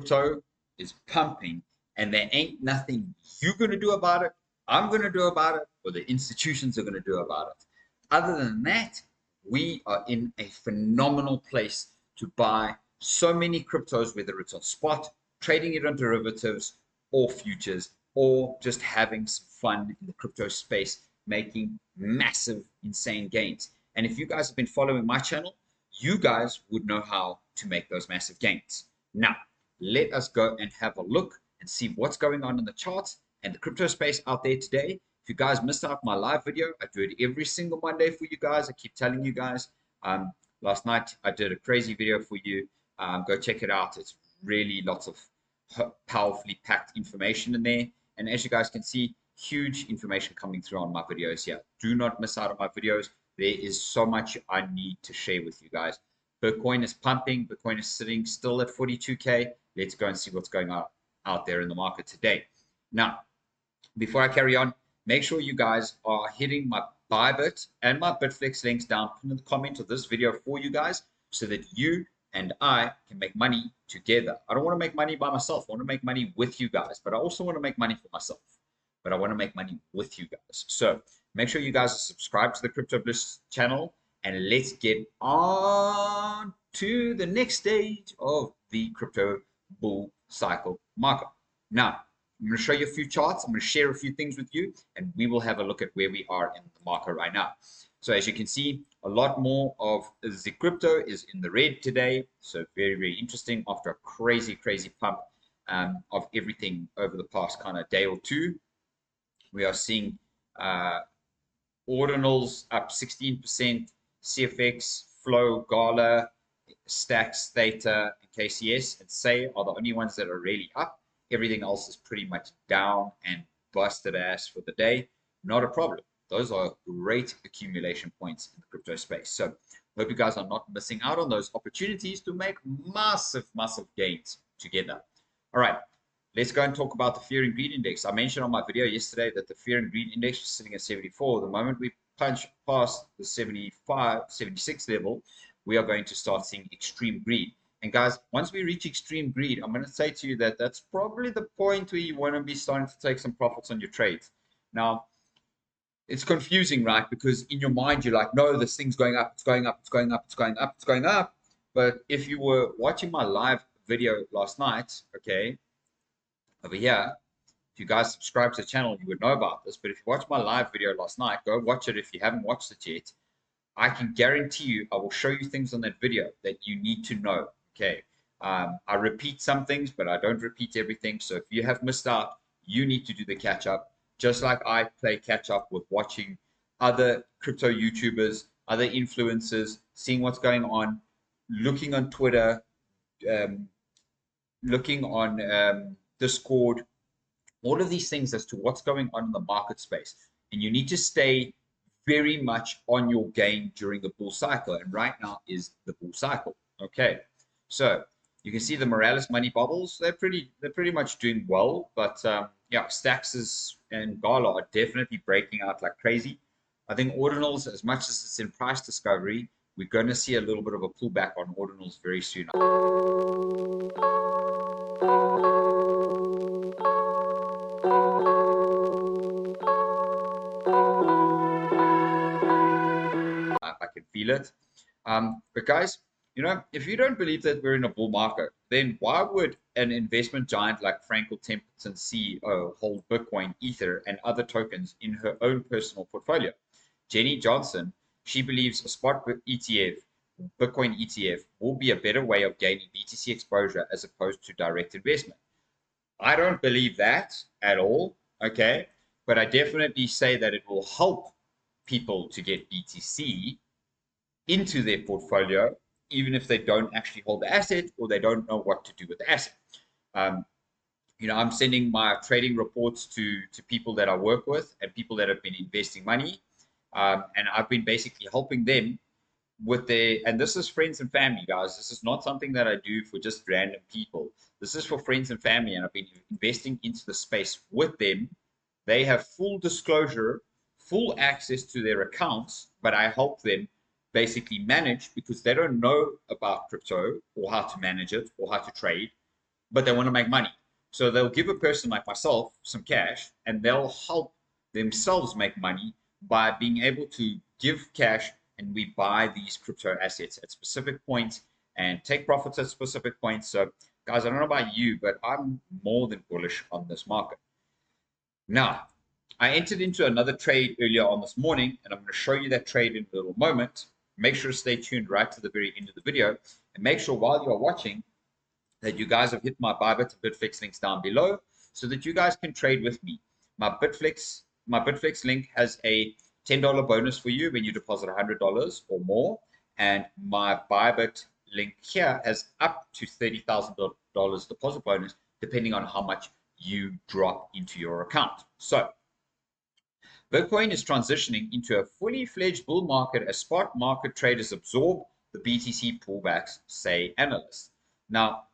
Crypto is pumping, and there ain't nothing you're going to do about it, I'm going to do about it, or the institutions are going to do about it. Other than that, we are in a phenomenal place to buy so many cryptos, whether it's on spot, trading it on derivatives, or futures, or just having some fun in the crypto space, making massive, insane gains. And if you guys have been following my channel, you guys would know how to make those massive gains. Now, let us go and have a look and see what's going on in the charts and the crypto space out there today. If you guys missed out my live video, I do it every single Monday for you guys. I keep telling you guys. Last night I did a crazy video for you. Go check it out. It's really lots of powerfully packed information in there. And as you guys can see, huge information coming through on my videos here. Do not miss out on my videos. There is so much I need to share with you guys. Bitcoin is pumping. Bitcoin is sitting still at 42K. Let's go and see what's going on out there in the market today. Now, before I carry on, make sure you guys are hitting my Bybit and my Bitflex links down in the comment of this video for you guys so that you and I can make money together. I don't want to make money by myself. I want to make money with you guys, but I also want to make money for myself. But I want to make money with you guys. So make sure you guys are subscribed to the Crypto Bliss channel, and let's get on to the next stage of the crypto bull cycle market. Now, I'm going to show you a few charts. I'm going to share a few things with you, and we will have a look at where we are in the market right now. So as you can see, a lot more of the crypto is in the red today. So very, very interesting after a crazy, crazy pump of everything over the past kind of day or two. We are seeing ordinals up 16%, CFX, Flow, Gala, Stacks, Theta, and KCS, and Say are the only ones that are really up. Everything else is pretty much down and busted ass for the day. Not a problem. Those are great accumulation points in the crypto space. So hope you guys are not missing out on those opportunities to make massive, massive gains together. All right, let's go and talk about the fear and greed index. I mentioned on my video yesterday that the fear and greed index was sitting at 74. The moment we punch past the 75, 76 level, we are going to start seeing extreme greed. And guys, once we reach extreme greed, I'm going to say to you that that's probably the point where you want to be starting to take some profits on your trades. Now, it's confusing, right? Because in your mind, you're like, no, this thing's going up, it's going up, it's going up, it's going up, it's going up. But if you were watching my live video last night, okay, over here, if you guys subscribe to the channel, you would know about this. But if you watched my live video last night, go watch it if you haven't watched it yet. I can guarantee you, I will show you things on that video that you need to know. Okay, I repeat some things, but I don't repeat everything. So if you have missed out, you need to do the catch up. Just like I play catch up with watching other crypto YouTubers, other influencers, seeing what's going on, looking on Twitter, looking on Discord, all of these things as to what's going on in the market space. And you need to stay very much on your game during the bull cycle. And right now is the bull cycle. Okay. So you can see the Morales money bubbles. They're pretty much doing well, but yeah, Stacks and Gala are definitely breaking out like crazy. I think ordinals, as much as it's in price discovery, we're going to see a little bit of a pullback on ordinals very soon. I can feel it. But guys, you know, if you don't believe that we're in a bull market, then why would an investment giant like Frankel Templeton CEO hold Bitcoin, Ether, and other tokens in her own personal portfolio? Jenny Johnson, she believes a spot ETF, Bitcoin ETF, will be a better way of gaining BTC exposure as opposed to direct investment. I don't believe that at all, okay? But I definitely say that it will help people to get BTC into their portfolio, even if they don't actually hold the asset or they don't know what to do with the asset. You know, I'm sending my trading reports to people that I work with and people that have been investing money. And I've been basically helping them with their, and this is friends and family, guys. This is not something that I do for just random people. This is for friends and family, and I've been investing into the space with them. They have full disclosure, full access to their accounts, but I help them basically manage because they don't know about crypto or how to manage it or how to trade. but they want to make money. So they'll give a person like myself some cash, and they'll help themselves make money by being able to give cash, and we buy these crypto assets at specific points and take profits at specific points. So guys, I don't know about you, but I'm more than bullish on this market. Now, I entered into another trade earlier on this morning, and I'm going to show you that trade in a little moment. Make sure to stay tuned right to the very end of the video, and make sure while you are watching that you guys have hit my Bybit and Bitflix links down below so that you guys can trade with me. My Bitflix link has a $10 bonus for you when you deposit $100 or more, and my Bybit link here has up to $30,000 deposit bonus depending on how much you drop into your account. So Bitcoin is transitioning into a fully fledged bull market as spot market traders absorb the BTC pullbacks, say analysts. Now,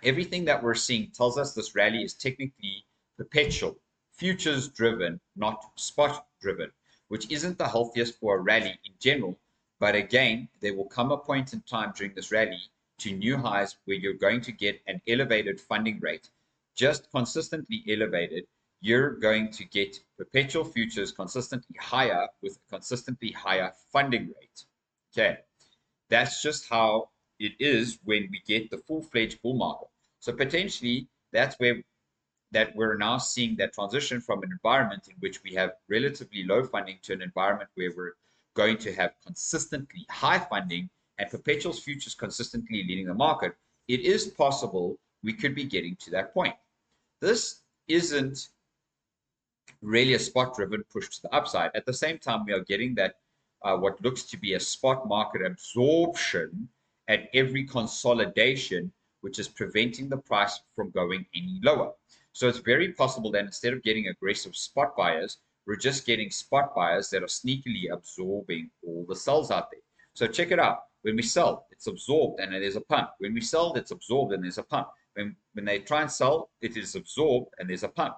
everything that we're seeing tells us this rally is technically perpetual, futures driven, not spot driven, which isn't the healthiest for a rally in general. But again, there will come a point in time during this rally to new highs where you're going to get an elevated funding rate, just consistently elevated. You're going to get perpetual futures consistently higher with a consistently higher funding rate. Okay, that's just how it is when we get the full-fledged bull market. So potentially that's where we're now seeing that transition from an environment in which we have relatively low funding to an environment where we're going to have consistently high funding and perpetual futures consistently leading the market. It is possible we could be getting to that point. This isn't really a spot driven push to the upside. At the same time, we are getting that what looks to be a spot market absorption at every consolidation, which is preventing the price from going any lower. So it's very possible that instead of getting aggressive spot buyers, we're just getting spot buyers that are sneakily absorbing all the sells out there. So check it out. When we sell, it's absorbed and there's a pump. When we sell, it's absorbed and there's a pump. When they try and sell, it is absorbed and there's a pump.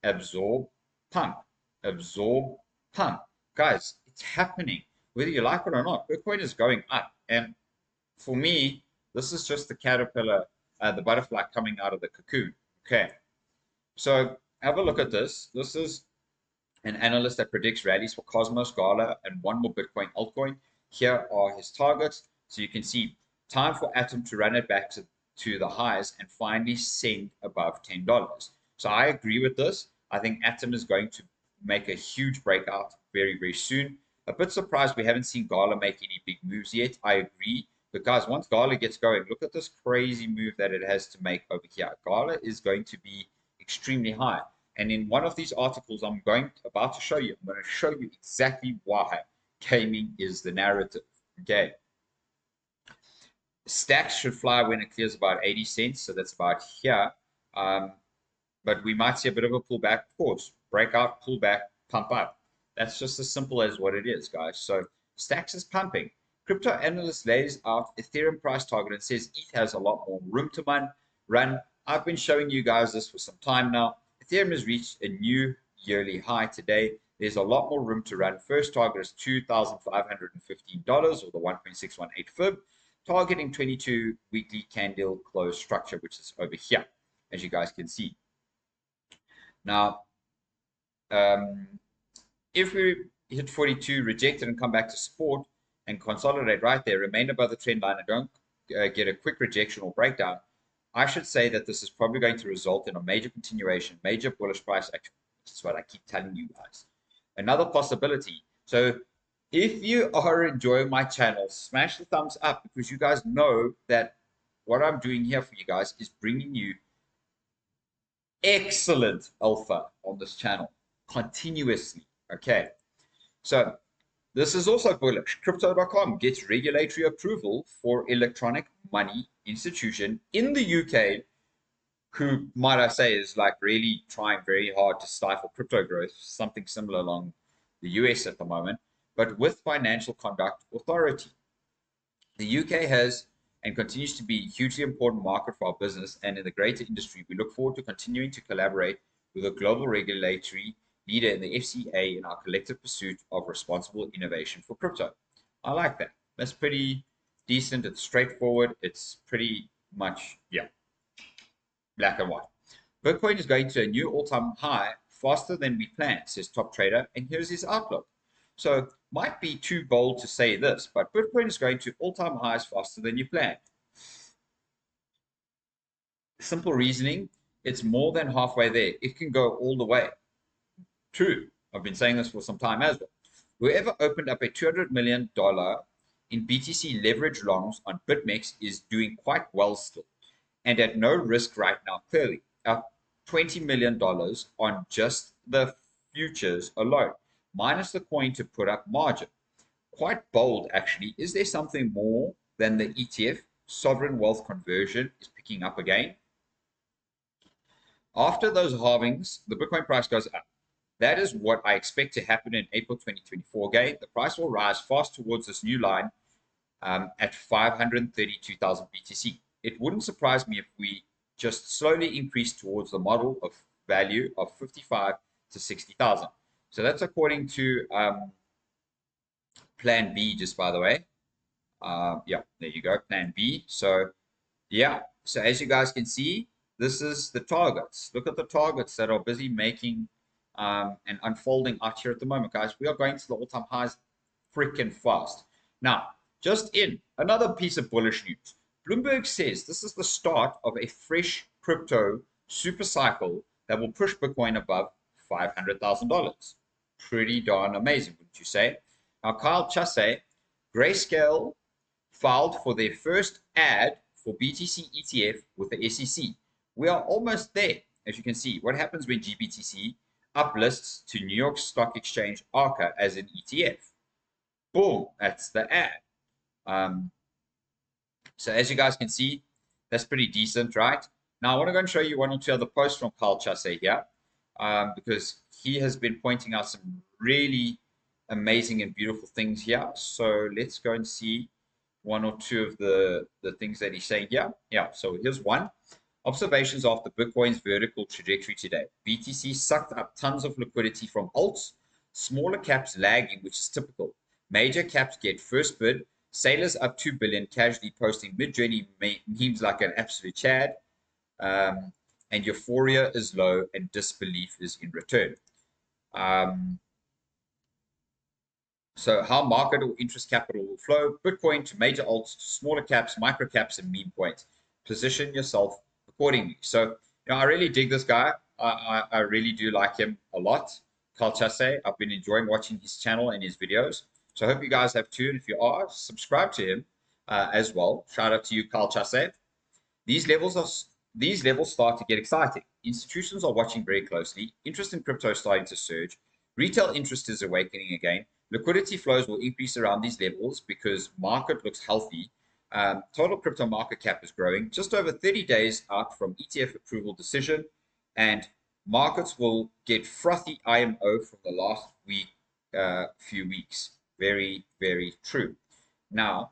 Absorb, pump. Absorb, pump. Guys, it's happening. Whether you like it or not, Bitcoin is going up. And for me, this is just the caterpillar, the butterfly coming out of the cocoon. Okay. So have a look at this. This is an analyst that predicts rallies for Cosmos, Gala, and one more Bitcoin altcoin. Here are his targets. So you can see time for Atom to run it back to the highs and finally send above $10. So I agree with this. I think Atom is going to make a huge breakout very, very soon. A bit surprised we haven't seen Gala make any big moves yet. I agree. But guys, once Gala gets going, look at this crazy move that it has to make over here. Gala is going to be extremely high. And in one of these articles I'm about to show you, I'm going to show you exactly why gaming is the narrative. Okay. Stacks should fly when it clears about 80 cents. So that's about here. But we might see a bit of a pullback, of course. Breakout, pullback, pump up. That's just as simple as what it is, guys. So Stacks is pumping. Crypto analyst lays out Ethereum price target and says ETH has a lot more room to run. I've been showing you guys this for some time now. Ethereum has reached a new yearly high today. There's a lot more room to run. First target is $2,515 or the 1.618 fib, targeting 22 weekly candle close structure, which is over here, as you guys can see. Now, if we hit 42, reject it and come back to support and consolidate right there, remain above the trend line and don't get a quick rejection or breakdown, I should say that this is probably going to result in a major continuation, major bullish price action. That's what I keep telling you guys. Another possibility. So if you are enjoying my channel, smash the thumbs up, because you guys know that what I'm doing here for you guys is bringing you excellent alpha on this channel continuously. Okay. So this is also bullish. Crypto.com gets regulatory approval for electronic money institution in the UK, who, might I say, is like really trying very hard to stifle crypto growth, something similar along the US at the moment, but with Financial Conduct Authority. The UK has and continues to be a hugely important market for our business and in the greater industry. We look forward to continuing to collaborate with a global regulatory leader in the FCA in our collective pursuit of responsible innovation for crypto. I like that. That's pretty decent. It's straightforward. It's pretty much, yeah. black and white. Bitcoin is going to a new all-time high faster than we planned, says top trader, and here's his outlook. So might be too bold to say this, but Bitcoin is going to all-time highs faster than you planned. Simple reasoning, it's more than halfway there. It can go all the way. True. I've been saying this for some time as well. Whoever opened up a $200 million in BTC leverage longs on BitMEX is doing quite well still, and at no risk right now, clearly. Up $20 million on just the futures alone, minus the coin to put up margin. Quite bold, actually. Is there something more than the ETF? Sovereign wealth conversion is picking up again. After those halvings, the Bitcoin price goes up. That is what I expect to happen in April 2024 again. The price will rise fast towards this new line at 532,000 BTC. It wouldn't surprise me if we just slowly increase towards the model of value of 55 to 60,000. So that's according to Plan B, just by the way. Yeah, there you go, Plan B. So yeah, so as you guys can see, this is the targets. Look at the targets that are busy making and unfolding out here at the moment, guys. We are going to the all-time highs freaking fast. Now, just in another piece of bullish news, Bloomberg says this is the start of a fresh crypto super cycle that will push Bitcoin above $500,000. Pretty darn amazing, wouldn't you say? Now, Kyle Chasse, Grayscale filed for their first ad for BTC ETF with the SEC. We are almost there, as you can see. What happens when GBTC uplists to New York Stock Exchange ARCA as an ETF? Boom, that's the ad. So as you guys can see, that's pretty decent, right? Now I want to go and show you one or two other posts from Kyle Chasse here, because he has been pointing out some really amazing and beautiful things here. So let's go and see one or two of the things that he's saying here. Yeah, so here's one. Observations after Bitcoin's vertical trajectory today. BTC sucked up tons of liquidity from alts, smaller caps lagging, which is typical. Major caps get first bid. Sailors up 2 billion, casually posting mid-journey memes like an absolute Chad. And euphoria is low and disbelief is in return. So how market or interest capital will flow. Bitcoin to major alts, to smaller caps, micro caps, and meme coins. Position yourself accordingly. So, you know, I really dig this guy. I really do like him a lot. Kyle Chasse. I've been enjoying watching his channel and his videos. So I hope you guys have too. And if you are, subscribe to him as well. Shout out to you, Kyle Chasse. These levels start to get exciting. Institutions are watching very closely. Interest in crypto is starting to surge. Retail interest is awakening again. Liquidity flows will increase around these levels because market looks healthy. Total crypto market cap is growing, just over 30 days out from ETF approval decision, and markets will get frothy IMO from the last few weeks. Very, very true. Now,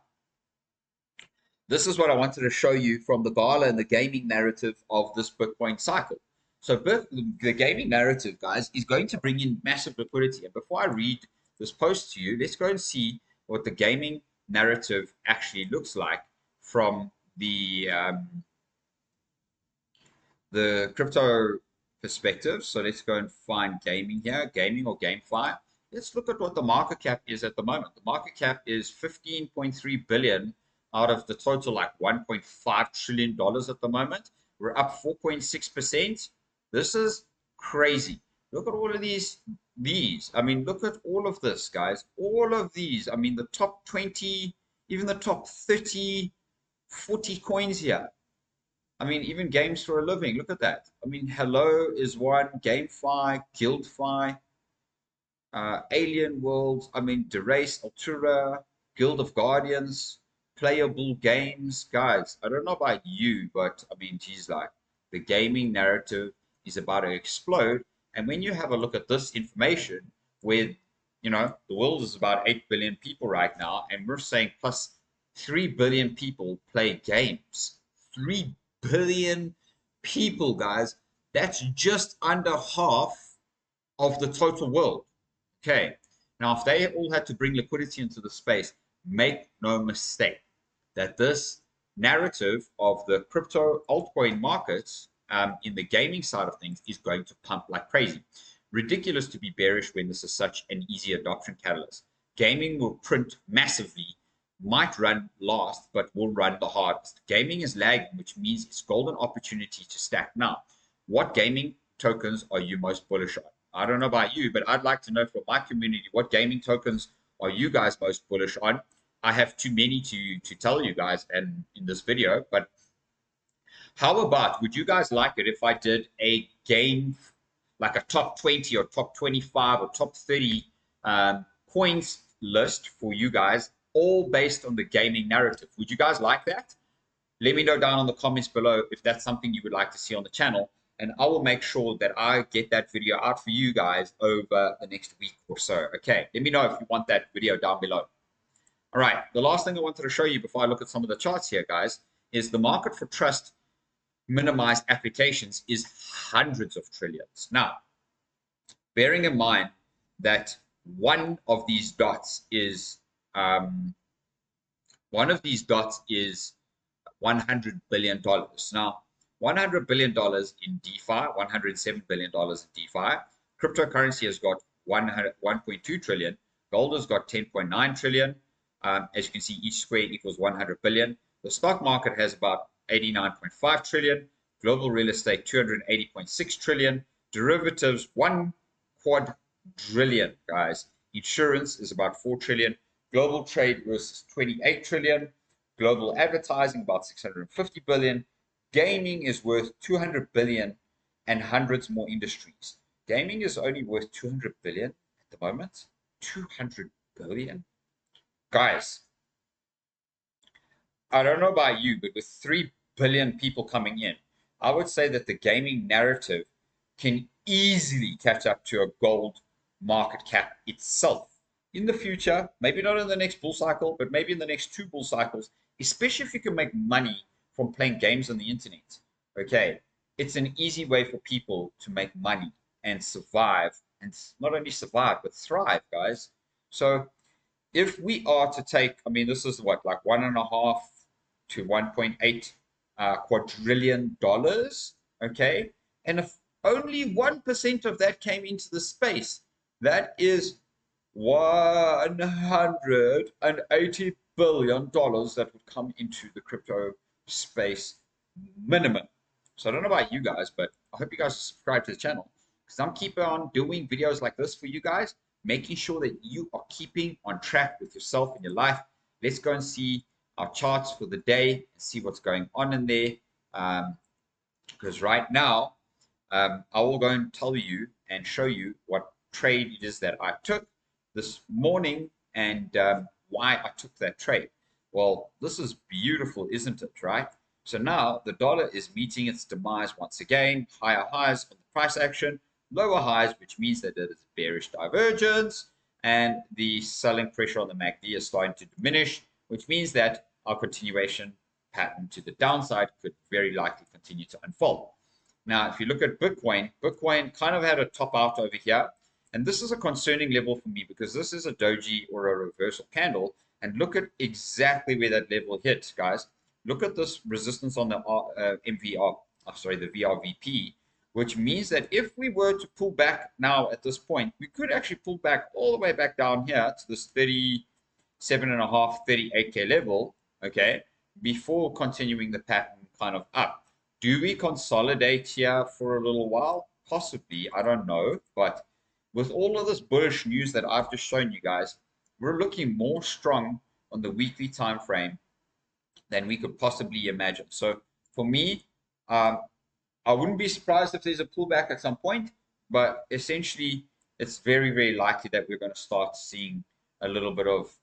this is what I wanted to show you from the gala and the gaming narrative of this Bitcoin cycle. So the gaming narrative, guys, is going to bring in massive liquidity. And before I read this post to you, let's go and see what the gaming narrative actually looks like from the crypto perspective. So let's go and find gaming here, gaming or GameFi. Let's look at what the market cap is at the moment. The market cap is 15.3 billion out of the total like $1.5 trillion at the moment. We're up 4.6%. This is crazy. Look at all of these. I mean, look at all of this, guys. All of these. I mean, the top 20, even the top 30, 40 coins here. I mean, even games for a living. Look at that. I mean, Hello is one. GameFi, GuildFi, Alien Worlds. I mean, Derace, Altura, Guild of Guardians, Playable Games. Guys, I don't know about you, but I mean, geez, like the gaming narrative is about to explode. And when you have a look at this information, with, you know, the world is about 8 billion people right now, and we're saying plus 3 billion people play games. 3 billion people, guys. That's just under half of the total world. Okay. Now, if they all had to bring liquidity into the space, make no mistake that this narrative of the crypto altcoin markets in the gaming side of things is going to pump like crazy. Ridiculous to be bearish when this is such an easy adoption catalyst. Gaming will print massively, might run last, but will run the hardest. Gaming is lagging, which means it's golden opportunity to stack now. What gaming tokens are you most bullish on? I don't know about you, but I'd like to know from my community, what gaming tokens are you guys most bullish on? I have too many to tell you guys and in this video, but how about, would you guys like it if I did a game, like a top 20 or top 25 or top 30 coins list for you guys, all based on the gaming narrative? Would you guys like that? Let me know down in the comments below if that's something you would like to see on the channel, and I will make sure that I get that video out for you guys over the next week or so. Okay, let me know if you want that video down below. All right, the last thing I wanted to show you before I look at some of the charts here, guys, is the market for trust minimized applications is hundreds of trillions. Now, bearing in mind that one of these dots is $100 billion. Now, $100 billion in DeFi, $107 billion in DeFi. Cryptocurrency has got 1.2 trillion. Gold has got 10.9 trillion. As you can see, each square equals 100 billion. The stock market has about 89.5 trillion. Global real estate, 280.6 trillion. Derivatives, 1 quadrillion, guys. Insurance is about 4 trillion. Global trade was 28 trillion. Global advertising, about 650 billion. Gaming is worth 200 billion and hundreds more industries. Gaming is only worth 200 billion at the moment. 200 billion? Guys, I don't know about you, but with 3 billion people coming in, I would say that the gaming narrative can easily catch up to a gold market cap itself in the future. Maybe not in the next bull cycle, but maybe in the next 2 bull cycles, especially if you can make money from playing games on the internet. Okay, it's an easy way for people to make money and survive, and not only survive, but thrive, guys. So if we are to take, I mean, this is what, like 1.5 to 1.8 quadrillion dollars, okay? And if only 1% of that came into the space, that is $180 billion that would come into the crypto space minimum. So I don't know about you guys, but I hope you guys subscribe to the channel, because I'm keeping on doing videos like this for you guys, making sure that you are keeping on track with yourself and your life. Let's go and see our charts for the day and see what's going on in there. Because right now, I will go and tell you and show you what trade it is that I took this morning and why I took that trade. Well, this is beautiful, isn't it, right? So now the dollar is meeting its demise once again. Higher highs on the price action, lower highs, which means that it is bearish divergence, and the selling pressure on the MACD is starting to diminish, which means that our continuation pattern to the downside could very likely continue to unfold. Now, if you look at Bitcoin, Bitcoin kind of had a top out over here, and this is a concerning level for me because this is a doji or a reversal candle, and look at exactly where that level hit, guys. Look at this resistance on the the VRVP, which means that if we were to pull back now at this point, we could actually pull back all the way back down here to this 37.5, 38K level, okay, before continuing the pattern kind of up. Do we consolidate here for a little while? Possibly, I don't know. But with all of this bullish news that I've just shown you guys, we're looking more strong on the weekly time frame than we could possibly imagine. So for me, I wouldn't be surprised if there's a pullback at some point, but essentially it's very, very likely that we're going to start seeing a little bit of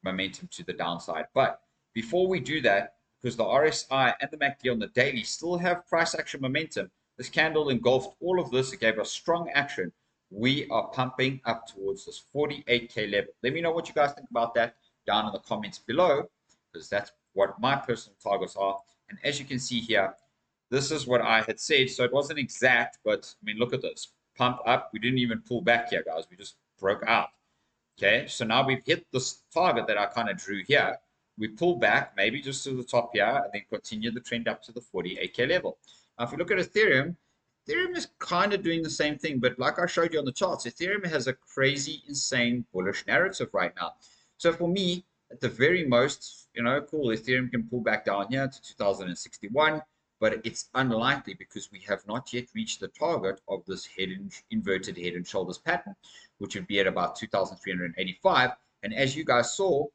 momentum to the downside. But before we do that, because the RSI and the MACD on the daily still have price action momentum, this candle engulfed all of this. It gave us strong action. We are pumping up towards this 48K level. Let me know what you guys think about that down in the comments below, because that's what my personal targets are. And as you can see here, this is what I had said. So it wasn't exact, but I mean, look at this. Pump up. We didn't even pull back here, guys. We just broke out. Okay, so now we've hit this target that I kind of drew here. We pull back, maybe just to the top here, and then continue the trend up to the 48K level. Now, if you look at Ethereum, Ethereum is kind of doing the same thing, but like I showed you on the charts, Ethereum has a crazy, insane bullish narrative right now. So for me, at the very most, cool, Ethereum can pull back down here to 2061, but it's unlikely because we have not yet reached the target of this inverted head and shoulders pattern, which would be at about 2,385. And as you guys saw,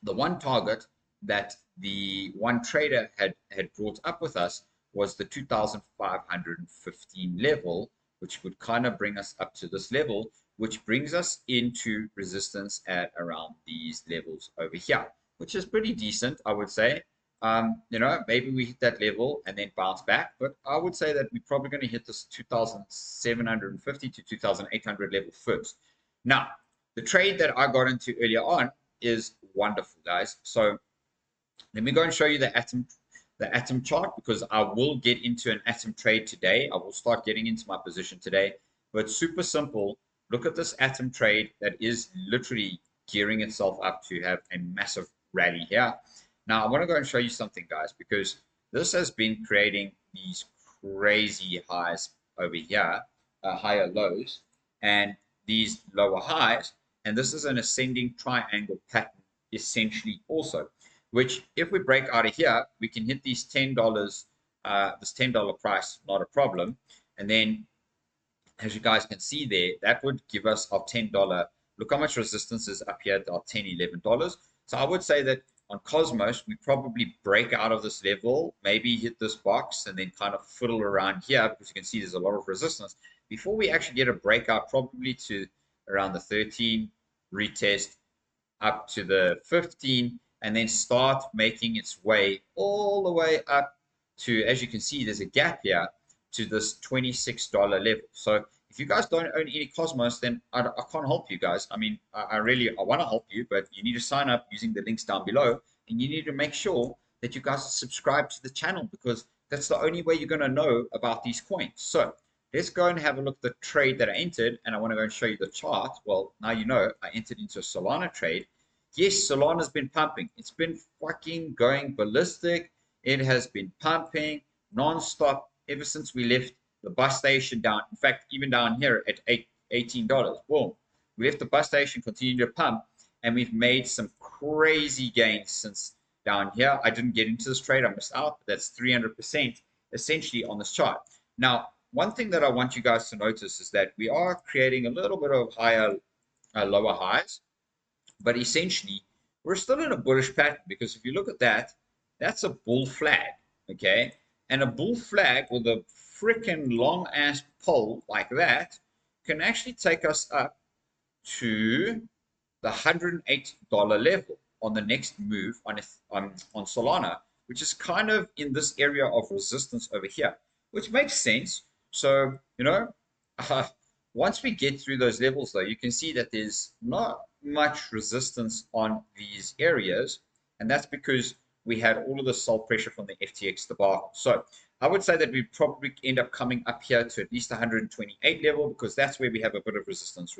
the one target that the one trader had brought up with us was the 2,515 level, which would kind of bring us up to this level, which brings us into resistance at around these levels over here, which is pretty decent, I would say. Maybe we hit that level and then bounce back, but I would say that we're probably going to hit this 2,750 to 2,800 level first. Now, the trade that I got into earlier on is wonderful, guys. So let me go and show you the atom chart, because I will get into an atom trade today. I will start getting into my position today, but super simple. Look at this atom trade that is literally gearing itself up to have a massive rally here. Now I want to go and show you something, guys, because this has been creating these crazy highs over here, higher lows, and these lower highs, and this is an ascending triangle pattern essentially also, which if we break out of here, we can hit these $10, this $10 price, not a problem. And then as you guys can see there, that would give us our $10. Look how much resistance is up here at our $10, $11. So I would say that on Cosmos, we probably break out of this level, maybe hit this box, and then kind of fiddle around here, because you can see there's a lot of resistance before we actually get a breakout, probably to around the 13, retest up to the 15, and then start making its way all the way up to, as you can see, there's a gap here to this $26 level. So if you guys don't own any Cosmos, then I can't help you guys. I mean, I want to help you, but you need to sign up using the links down below, and you need to make sure that you guys subscribe to the channel, because that's the only way you're going to know about these coins. So let's go and have a look at the trade that I entered, and I want to go and show you the chart. Well, now you know I entered into a Solana trade. Yes, Solana's been pumping. It's been fucking going ballistic. It has been pumping non-stop ever since we left the bus station down. In fact, even down here at $18. Boom. We left the bus station, continued to pump, and we've made some crazy gains since down here. I didn't get into this trade. I missed out, but that's 300% essentially on this chart. Now, one thing that I want you guys to notice is that we are creating a little bit of lower highs, but essentially we're still in a bullish pattern, because if you look at that, that's a bull flag, okay? And a bull flag with a freaking long ass pole like that can actually take us up to the $108 level on the next move on Solana, which is kind of in this area of resistance over here, which makes sense. So, once we get through those levels, though, you can see that there's not much resistance on these areas, and that's because we had all of the sell pressure from the FTX debacle. So I would say that we probably end up coming up here to at least 128 level, because that's where we have a bit of resistance.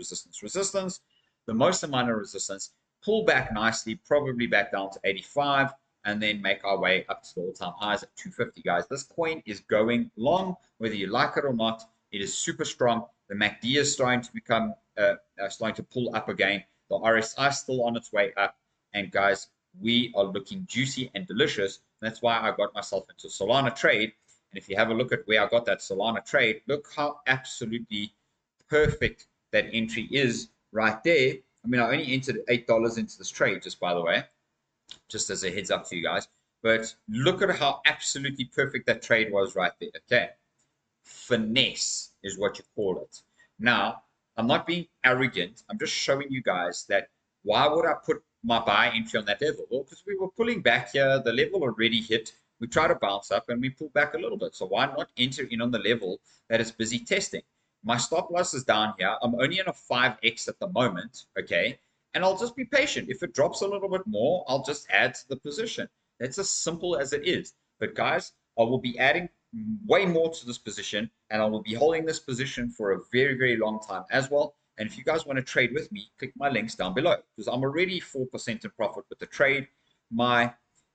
The most amount of resistance, pull back nicely, probably back down to 85, and then make our way up to the all-time highs at 250, guys. This coin is going long, whether you like it or not. It is super strong. The MACD is starting to become, starting to pull up again. The RSI is still on its way up. And guys, we are looking juicy and delicious. That's why I got myself into Solana trade. And if you have a look at where I got that Solana trade, look how absolutely perfect that entry is right there. I mean, I only entered $8 into this trade, just by the way, just as a heads up to you guys. But look at how absolutely perfect that trade was right there, okay? Finesse is what you call it. Now, I'm not being arrogant. I'm just showing you guys that why would I put my buy entry on that level? Well, because we were pulling back here. The level already hit. We try to bounce up and we pull back a little bit. So why not enter in on the level that is busy testing? My stop loss is down here. I'm only in a 5x at the moment, okay? And I'll just be patient. If it drops a little bit more, I'll just add to the position. That's as simple as it is. But guys, I will be adding way more to this position, and I will be holding this position for a very, very long time as well. And if you guys want to trade with me, click my links down below, because I'm already 4% in profit with the trade. My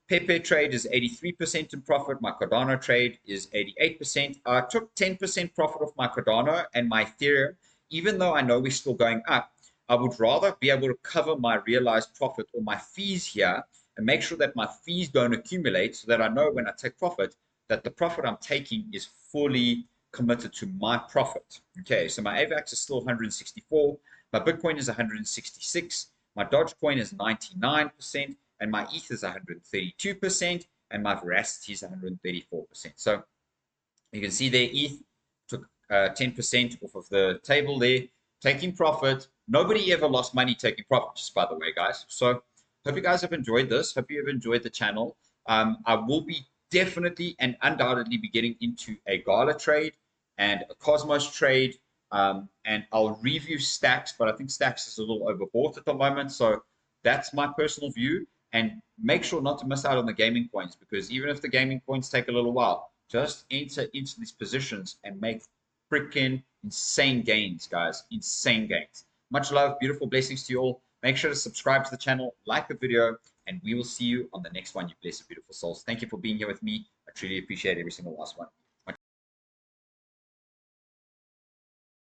Pepe trade is 83% in profit. My Cardano trade is 88%. I took 10% profit off my Cardano and my Ethereum. Even though I know we're still going up, I would rather be able to cover my realized profit or my fees here and make sure that my fees don't accumulate so that I know when I take profit that the profit I'm taking is fully committed to my profit. Okay, so my AVAX is still 164. My Bitcoin is 166. My Dogecoin is 99%. And my ETH is 132%, and my Veracity is 134%. So you can see there, ETH took 10% off of the table there, taking profit. Nobody ever lost money taking profit, just by the way, guys. So hope you guys have enjoyed this. Hope you have enjoyed the channel. I will be definitely and undoubtedly be getting into a Gala trade and a Cosmos trade. And I'll review Stacks, but I think Stacks is a little overbought at the moment. So that's my personal view. And make sure not to miss out on the gaming coins, because even if the gaming coins take a little while, just enter into these positions and make freaking insane gains, guys. Insane gains. Much love, beautiful blessings to you all. Make sure to subscribe to the channel, like the video, and we will see you on the next one, you blessed beautiful souls. Thank you for being here with me. I truly appreciate every single last one.